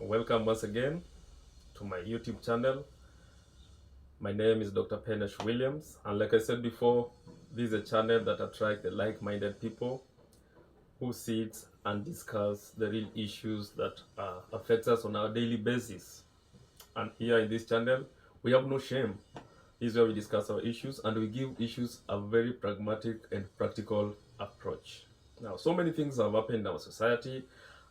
Welcome once again to my YouTube channel. My name is Dr. Williams, and like I said before, this is a channel that attracts the like-minded people who sit and discuss the real issues that affect us on our daily basis. And here in this channel, we have no shame. This is where we discuss our issues and we give issues a very pragmatic and practical approach. Now, so many things have happened in our society,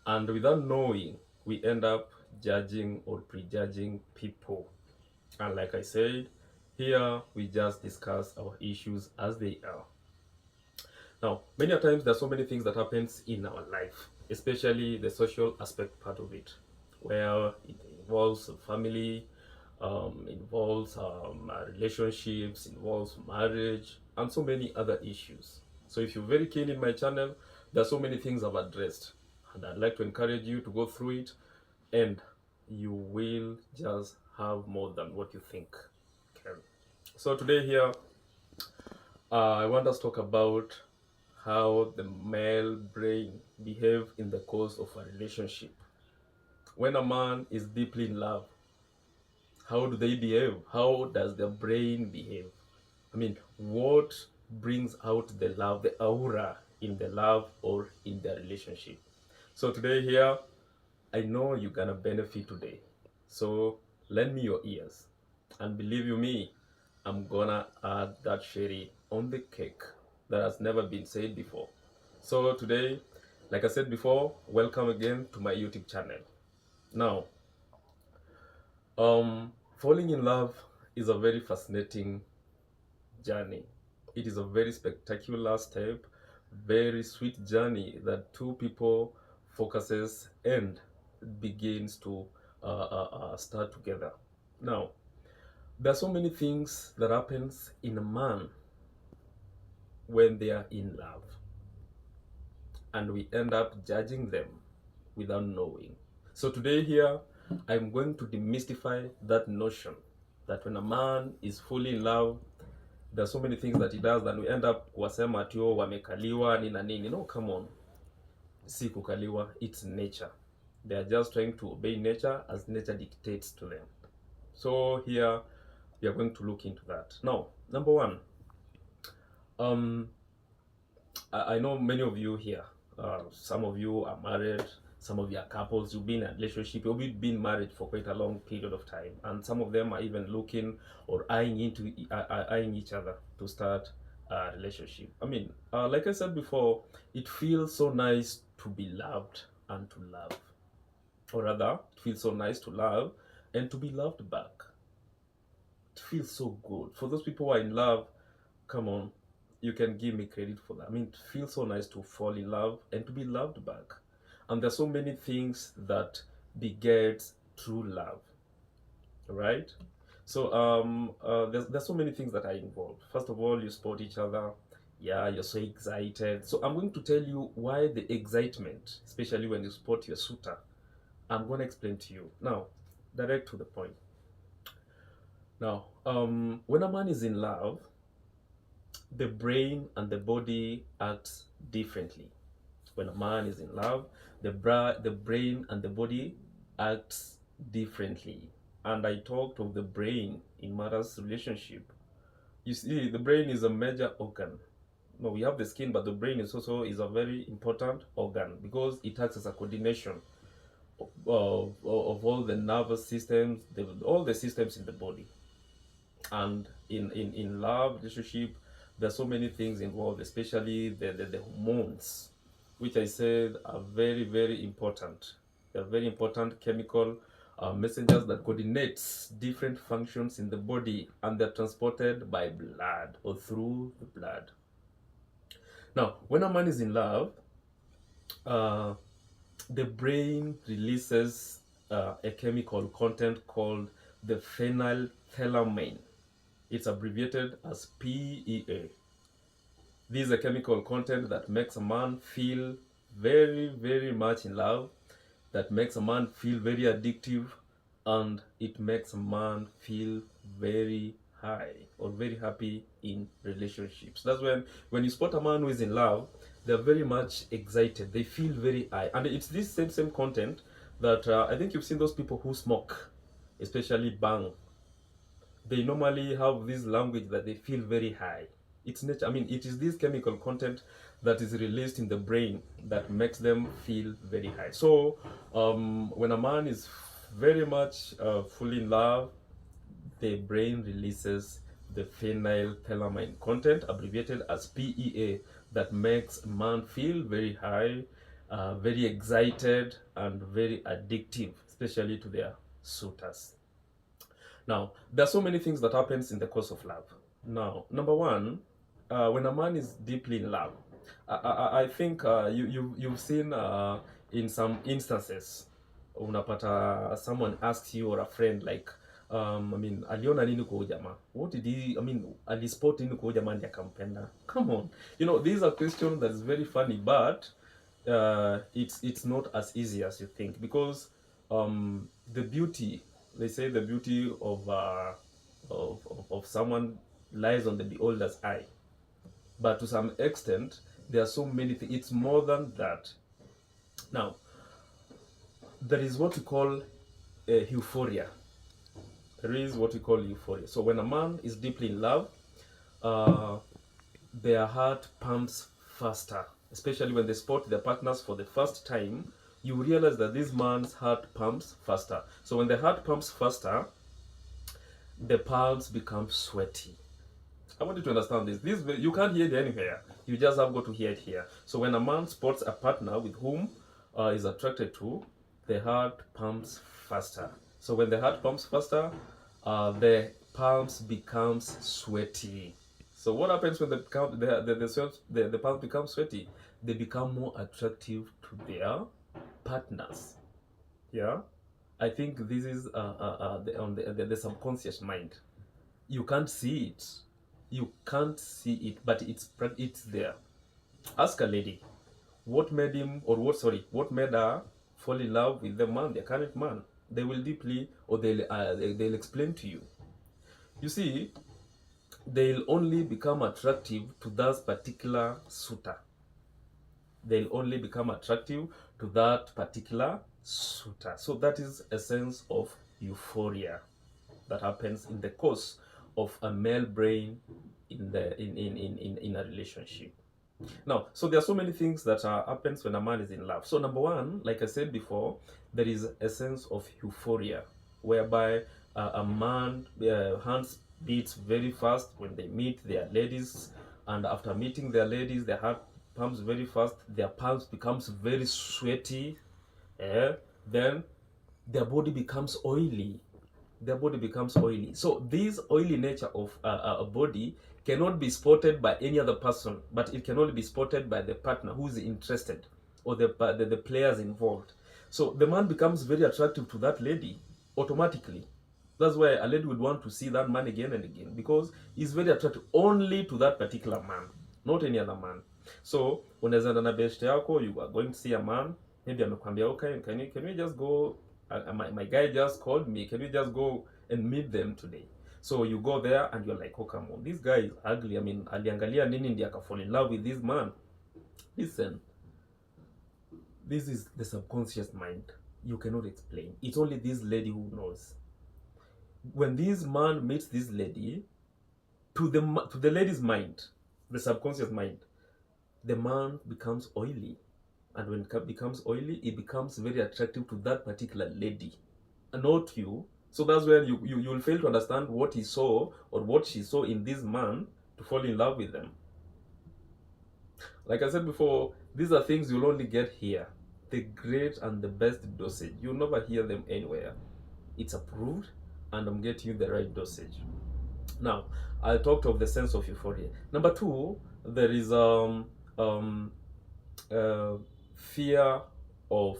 and without knowing, we end up judging or prejudging people. And like I said, here we just discuss our issues as they are. Now, many a times there are so many things that happens in our life, especially the social aspect part of it, where it involves family, involves relationships, involves marriage, and so many other issues. So if you're very keen in my channel, there are so many things I've addressed, and I'd like to encourage you to go through it, and you will just have more than what you think. Okay. So today here, I want us to talk about how the male brain behave in the course of a relationship. When a man is deeply in love, how do they behave? How does their brain behave? I mean, what brings out the love, the aura in the love or in the relationship? So today here, I know you're gonna benefit today. So lend me your ears. And believe you me, I'm gonna add that cherry on the cake that has never been said before. So today, like I said before, welcome again to my YouTube channel. Now, falling in love is a very fascinating journey. It is a very spectacular step, very sweet journey that two people focuses and begins to start together. Now, there are so many things that happens in a man when they are in love, and we end up judging them without knowing. So today here, I'm going to demystify that notion that when a man is fully in love, there are so many things that he does that we end up kuwasema ati wamekaliwa nini na nini. No, come on. Si kukaliwa, it's nature. They are just trying to obey nature as nature dictates to them. So here we are going to look into that. Now, number one, I know many of you here, some of you are married, some of you are couples, you've been in a relationship, you've been married for quite a long period of time, and some of them are even looking or eyeing each other to start a relationship. I mean, like I said before, it feels so nice to be loved and to love. Or rather, it feels so nice to love and to be loved back. It feels so good. For those people who are in love, come on, you can give me credit for that. I mean, it feels so nice to fall in love and to be loved back. And there's so many things that begets true love, right? So there's so many things that are involved. First of all, you spot each other. Yeah, you're so excited. So I'm going to tell you why the excitement, especially when you spot your suitor. I'm going to explain to you. Now, direct to the point. Now, when a man is in love, the brain and the body acts differently. When a man is in love, the brain and the body acts differently. And I talked of the brain in matters relationship. You see, the brain is a major organ. No, we have the skin, but the brain is also a very important organ because it acts as a coordination of all the nervous systems, all the systems in the body. And in love relationship, there's so many things involved, especially the hormones, which I said are very, very important. They're very important chemical messengers that coordinates different functions in the body, and they're transported by blood or through the blood. Now, when a man is in love, the brain releases a chemical content called the phenylphalamin. It's abbreviated as PEA. This is a chemical content that makes a man feel very, very much in love, that makes a man feel very addictive, and it makes a man feel very high or very happy in relationships. That's when you spot a man who is in love, they're very much excited. They feel very high. And it's this same content that I think you've seen those people who smoke, especially bang. They normally have this language that they feel very high. It's nature. I mean, it is this chemical content that is released in the brain that makes them feel very high. So, when a man is very much fully in love, the brain releases the phenylphenamine content, abbreviated as PEA, that makes a man feel very high, very excited, and very addictive, especially to their suitors. Now, there are so many things that happens in the course of love. Now, number one, when a man is deeply in love, I think you've seen in some instances, unapata someone asks you or a friend like, I mean, aliona nini kwa huyu jamaa? What did he, I mean, alispot nini kwa huyu jamaa ndiye akampenda? Come on. You know, these are questions that is very funny, but it's not as easy as you think, because the beauty, they say the beauty of someone lies on the beholder's eye, but to some extent there are so many things. It's more than that. Now, there is what we call euphoria. There is what we call euphoria. So when a man is deeply in love, their heart pumps faster, especially when they spot their partners for the first time. You realize that this man's heart pumps faster. So when the heart pumps faster, the palms become sweaty. I want you to understand this. This you can't hear it anywhere. You just have got to hear it here. So when a man spots a partner with whom is attracted to, the heart pumps faster. So when the heart pumps faster, the palms becomes sweaty. So what happens when the palms become sweaty? They become more attractive to their partners. Yeah, I think this is on the subconscious mind. You can't see it. You can't see it, but it's there. Ask a lady, what made him, or what made her fall in love with the man, their current man. They will deeply, or they'll explain to you. You see, they'll only become attractive to that particular suitor. They'll only become attractive to that particular suitor. So that is a sense of euphoria that happens in the course of a male brain in a relationship. Now, so there are so many things that happens when a man is in love. So number one, like I said before, there is a sense of euphoria, whereby a man hands beats very fast when they meet their ladies, and after meeting their ladies, their heart pumps very fast, their palms becomes very sweaty, then their body becomes oily. Their body becomes oily. So this oily nature of a body cannot be spotted by any other person, but it can only be spotted by the partner who is interested, or the players involved. So the man becomes very attractive to that lady automatically. That's why a lady would want to see that man again and again, because he's very attractive only to that particular man, not any other man. So unaweza enda na best yako, you are going to see a man, maybe amekwambia, okay, can we just go, my guy just called me, can we just go and meet them today? So you go there and you're like, oh come on, this guy is ugly. I mean, aliangalia nini ndiye akafall in love with this man? Listen, this is the subconscious mind. You cannot explain. It's only this lady who knows. When this man meets this lady, to the lady's mind, the subconscious mind, the man becomes oily. And when it becomes oily, it becomes very attractive to that particular lady, and not you. So that's where you'll fail to understand what he saw or what she saw in this man to fall in love with them. Like I said before, these are things you'll only get here. The great and the best dosage. You'll never hear them anywhere. It's approved, and I'm getting you the right dosage. Now, I talked of the sense of euphoria. Number two, there is fear of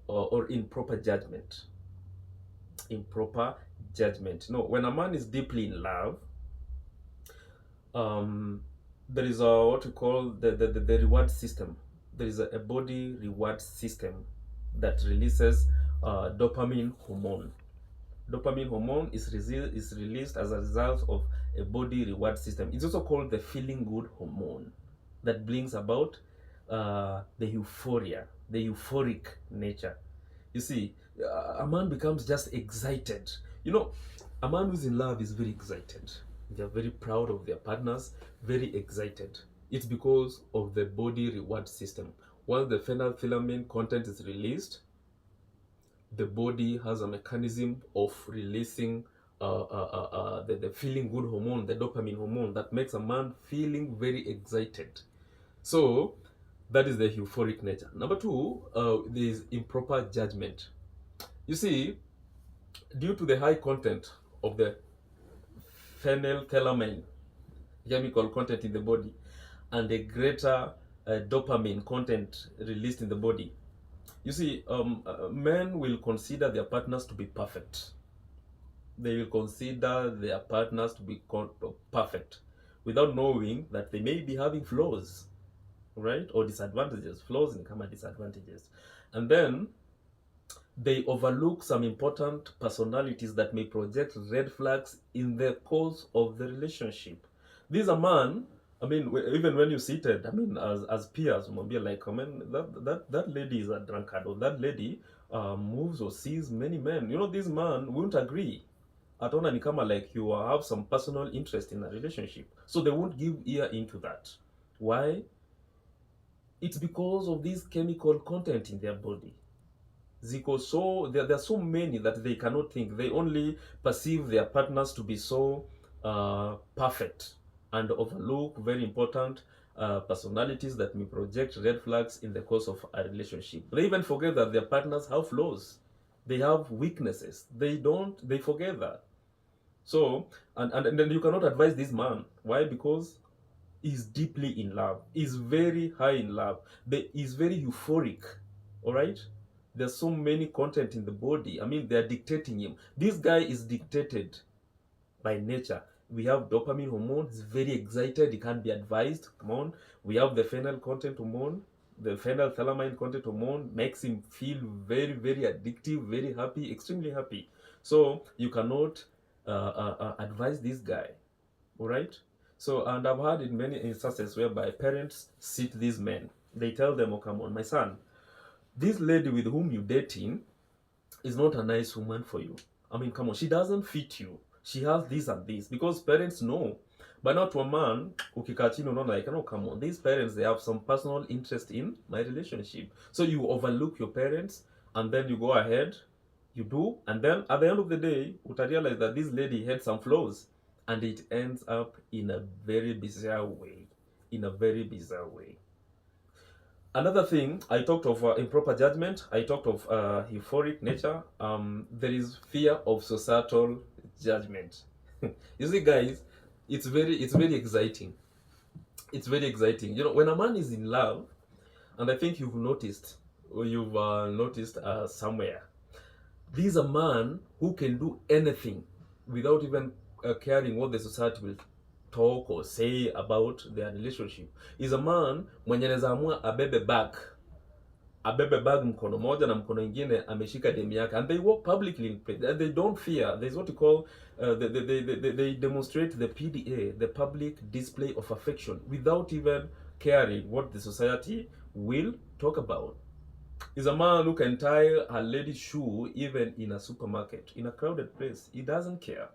or improper judgment. Improper judgment. No, when a man is deeply in love, there is what we call the reward system. There is a body reward system that releases dopamine hormone. Dopamine hormone is released as a result of a body reward system. It's also called the feeling good hormone that brings about the euphoria, the euphoric nature. You see, a man becomes just excited. You know, a man who's in love is very excited. They're very proud of their partners, very excited. It's because of the body reward system. Once the phenolphthalein content is released, the body has a mechanism of releasing the feeling good hormone, the dopamine hormone that makes a man feeling very excited. So that is the euphoric nature. Number two, there is improper judgment. You see, due to the high content of the phenolphthalein chemical content in the body and a greater dopamine content released in the body, you see, men will consider their partners to be perfect. They will consider their partners to be perfect without knowing that they may be having flaws, right? Or disadvantages, flaws in common disadvantages. And then they overlook some important personalities that may project red flags in the course of the relationship. This is a man, I mean, even when you seated, I mean, as peers, be like, I mean, that lady is a drunkard, or that lady moves or sees many men. You know, this man won't agree. Ataona ni kama like you have some personal interest in a relationship. So they won't give ear into that. Why? It's because of this chemical content in their body. Ziko, so there are so many that they cannot think. They only perceive their partners to be so perfect and overlook very important personalities that may project red flags in the course of a relationship. They even forget that their partners have flaws. They have weaknesses. They forget that. So, and then you cannot advise this man. Why? Because he's deeply in love. He's very high in love. He's very euphoric. All right? There's so many content in the body. I mean, they're dictating him. This guy is dictated by nature. We have dopamine hormone. He's very excited. He can't be advised. Come on. We have the phenol content hormone. The phenolphthalein content hormone makes him feel very, very addictive, very happy, extremely happy. So you cannot advise this guy. All right? So, and I've had in many instances whereby parents sit these men. They tell them, oh, come on, my son, this lady with whom you're dating is not a nice woman for you. I mean, come on, she doesn't fit you. She has this and this. Because parents know. But not to a man, ukikaa chini unaona like, no, come on, these parents, they have some personal interest in my relationship. So you overlook your parents, and then you go ahead, you do, and then at the end of the day, uta realize that this lady had some flaws, and it ends up in a very bizarre way. In a very bizarre way. Another thing, I talked of improper judgment. I talked of euphoric nature. There is fear of societal judgment. You see, guys, it's very exciting. It's very exciting. You know, when a man is in love, and I think you've noticed, or you've noticed somewhere, this is a man who can do anything without even caring what the society will talk or say about their relationship. Is a man mwenye anaweza amua abebe bag mkono moja na mkono ingine ameshika demu yake, and they walk publicly and they don't fear. There's what you call they demonstrate the PDA, the public display of affection, without even caring what the society will talk about. Is a man who can tie a lady's shoe even in a supermarket, in a crowded place. He doesn't care.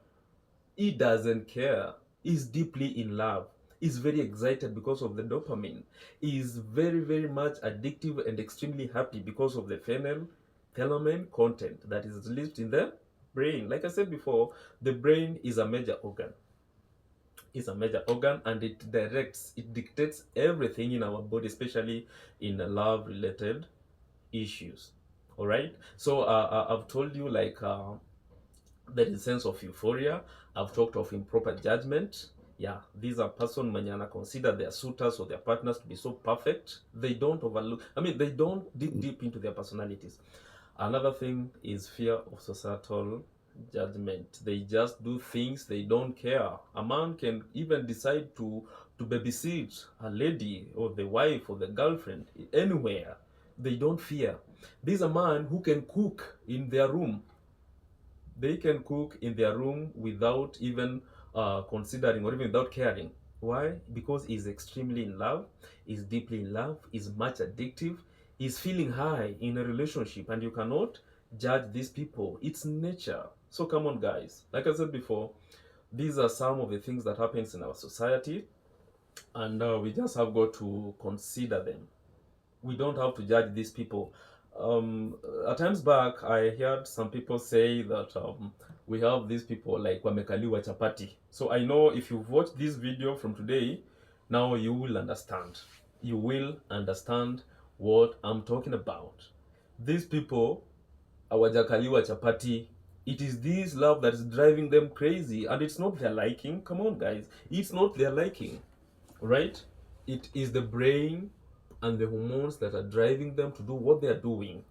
He doesn't care. He's deeply in love. He's very excited because of the dopamine. He's very, very much addictive and extremely happy because of the phenolphthalein content that is released in the brain. Like I said before, the brain is a major organ. It's a major organ, and it dictates everything in our body, especially in love-related issues. All right. So I've told you like there is a sense of euphoria. I've talked of improper judgment. Yeah, these are person manyana consider their suitors or their partners to be so perfect. They don't overlook. I mean, they don't dig deep into their personalities. Another thing is fear of societal judgment. They just do things, they don't care. A man can even decide to babysit a lady or the wife or the girlfriend anywhere. They don't fear. This is a man who can cook in their room. They can cook in their room without even considering or even without caring. Why? Because he's extremely in love, he's deeply in love, he's much addictive, is feeling high in a relationship, and you cannot judge these people. It's nature. So come on, guys. Like I said before, these are some of the things that happens in our society, and we just have got to consider them. We don't have to judge these people. At times back, I heard some people say that we have these people like wamekaliwa chapati. So I know if you've watched this video from today, now you will understand. You will understand what I'm talking about. These people, hawajakaliwa chapati. It is this love that is driving them crazy, and it's not their liking. Come on, guys, it's not their liking, right? It is the brain and the hormones that are driving them to do what they are doing,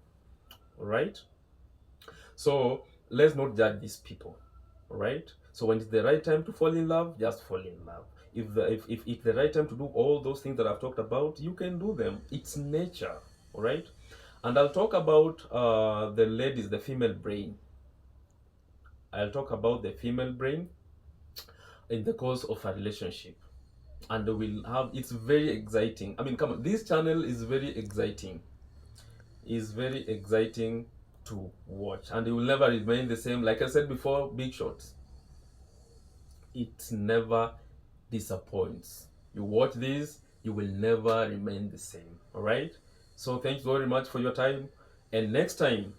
right? So let's not judge these people, right? So when it's the right time to fall in love, just fall in love. If it's the right time to do all those things that I've talked about, you can do them. It's nature, all right? And I'll talk about the ladies, the female brain. I'll talk about the female brain in the course of a relationship, and we'll have, it's very exciting. I mean, come on, this channel is very exciting. Is very exciting to watch, and it will never remain the same. Like I said before, Big Shots, it never disappoints. You watch this, you will never remain the same. All right, so thanks very much for your time, and next time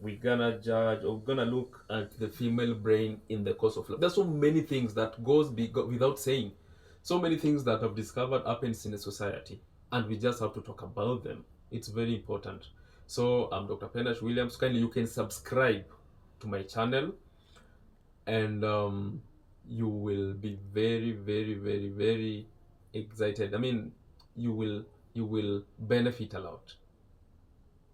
we're gonna judge, or we're gonna look at the female brain in the course of love. There's so many things that goes without saying, so many things that I've discovered happens in a society, and we just have to talk about them. It's very important. So I'm Dr. Penash Williams. Kindly, you can subscribe to my channel, and you will be very, very, very, very excited. I mean, you will benefit a lot.